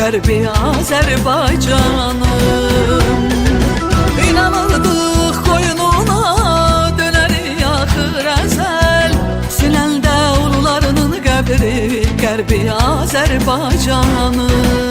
Qərbi Azərbaycanım, İnanırdıq qoynuna dönər yaxır əzəl, sinəndə ulularının qəbri Qərbi Azərbaycanım.